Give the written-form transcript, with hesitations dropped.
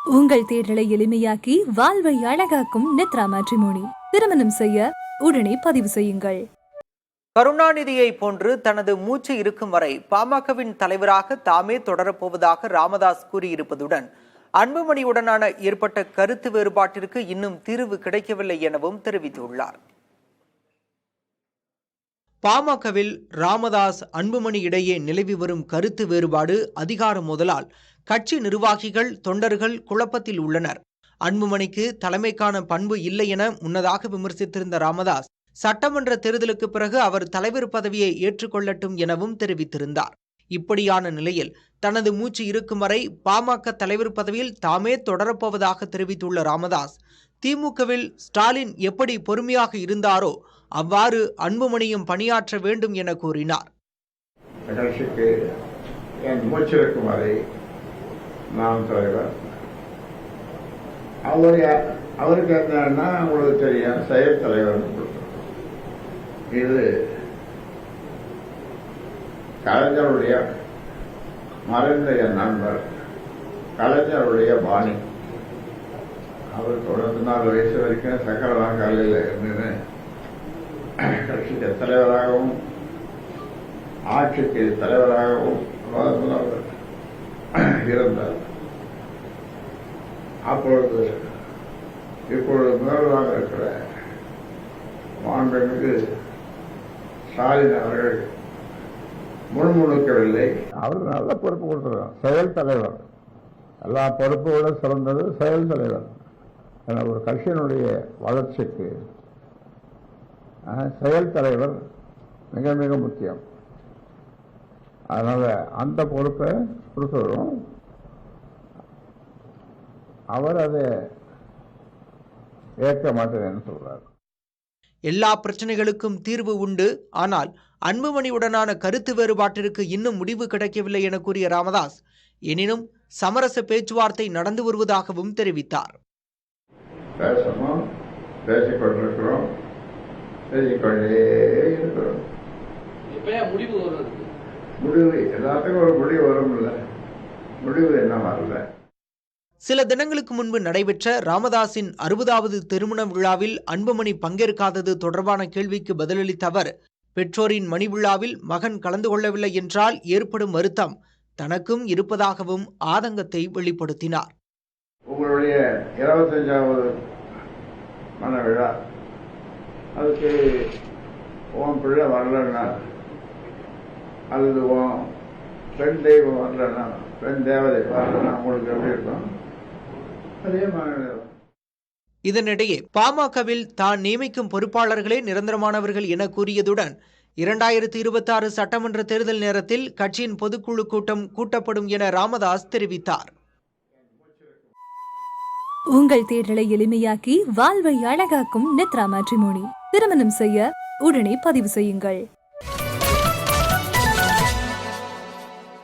உங்கள் தேர்தலை எளிமையாக்கி வாழ்வை அழகாக்கும் நித்ரா மேட்ரிமோனி. திருமணம் செய்ய உடனே பதிவு செய்யுங்கள். கருணாநிதியை போன்று தனது மூச்சு இருக்கும் வரை பாமகவின் தலைவராக தாமே தொடரப்போவதாக ராமதாஸ் கூறியிருப்பதுடன் அன்புமணியுடனான ஏற்பட்ட கருத்து வேறுபாட்டிற்கு இன்னும் தீர்வு கிடைக்கவில்லை எனவும் தெரிவித்துள்ளார். பாமகவில் ராமதாஸ் அன்புமணி இடையே நிலவி வரும் கருத்து வேறுபாடு அதிகார மோதலால் கட்சி நிர்வாகிகள் தொண்டர்கள் குழப்பத்தில் உள்ளனர். அன்புமணிக்கு தலைமைக்கான பண்பு இல்லை என முன்னதாக விமர்சித்திருந்த ராமதாஸ் சட்டமன்ற தேர்தலுக்கு பிறகு அவர் தலைவர் பதவியை ஏற்றுக்கொள்ளட்டும் எனவும் தெரிவித்திருந்தார். இப்படியான நிலையில் தனது மூச்சு இருக்கும் வரை பாமக தலைவர் பதவியில் தாமே தொடரப்போவதாக தெரிவித்துள்ள ராமதாஸ், திமுகவில் ஸ்டாலின் எப்படி பொறுமையாக இருந்தாரோ அவ்வாறு அன்புமணியும் பணியாற்ற வேண்டும் என கூறினார். அவருக்கு என்னன்னா உங்களுக்கு தெரியும், செயல் தலைவர். இது கலைஞருடைய மறைந்த என் நண்பர், கலைஞருடைய பாணி. அவர் 94 வயசு வரைக்கும் சக்கரலாம் காலையில் இருந்தது. கட்சிக்கு தலைவராகவும் ஆட்சிக்கு தலைவராகவும் இருந்தார். இப்பொழுது முதல்வராக இருக்கிற மாண்புமிகு ஸ்டாலின் அவர்கள் முன்முழுக்கவில்லை. அவர் நல்ல பொறுப்பு கொடுத்துருக்கார். செயல் தலைவர், எல்லா பொறுப்புகள சிறந்தது செயல் தலைவர். ஒரு கட்சியினுடைய வளர்ச்சிக்கு செயல் தலைவர் மிக மிக முக்கியம். அதனால அந்த பொறுப்பை கொடுத்துறோம். அவர் அதை ஏற்க மாட்டேன்னு சொல்றார். எல்லா பிரச்சனைகளுக்கும் தீர்வு உண்டு, ஆனால் அன்புமணியுடனான கருத்து வேறுபாட்டிற்கு இன்னும் முடிவு கிடைக்கவில்லை என கூறிய ராமதாஸ், எனினும் சமரச பேச்சுவார்த்தை நடந்து வருவதாகவும் தெரிவித்தார். பேசணும், பேசிக்கொண்டிருக்கிறோம், பேசிக்கொண்டே இருக்கிறோம். முடிவு எல்லாத்துக்கும் ஒரு முடிவு வரும். முடிவு என்ன வரல. சில தினங்களுக்கு முன்பு நடைபெற்ற ராமதாஸின் 60வது திருமண விழாவில் அன்புமணி பங்கேற்காதது தொடர்பான கேள்விக்கு பதிலளித்த அவர், பெற்றோரின் மணி விழாவில் மகன் கலந்து கொள்ளவில்லை என்றால் ஏற்படும் வருத்தம் தனக்கும் இருப்பதாகவும் ஆதங்கத்தை வெளிப்படுத்தினார். உங்களுடைய 25வது மன விழா, அதுக்கு உன் பிள்ளை வரலன்னா, அல்லது உன் பெண் தெய்வம் வரலன்னா, பெண் தேவதை வரலன்னா உங்களுக்கு எப்படி இருக்கும்? இதனிடையே பாமகவில் தான் நியமிக்கும் பொறுப்பாளர்களே நிரந்தரமானவர்கள் என கூறியதுடன் 2026 சட்டமன்ற தேர்தல் நேரத்தில் கட்சியின் பொதுக்குழு கூட்டம் கூட்டப்படும் என ராமதாஸ் தெரிவித்தார். உங்கள் தேர்தலை எளிமையாக்கி வாழ்வை அழகாக்கும் நித்ரா மேட்ரிமோனி. திருமணம் செய்ய உடனே பதிவு செய்யுங்கள்.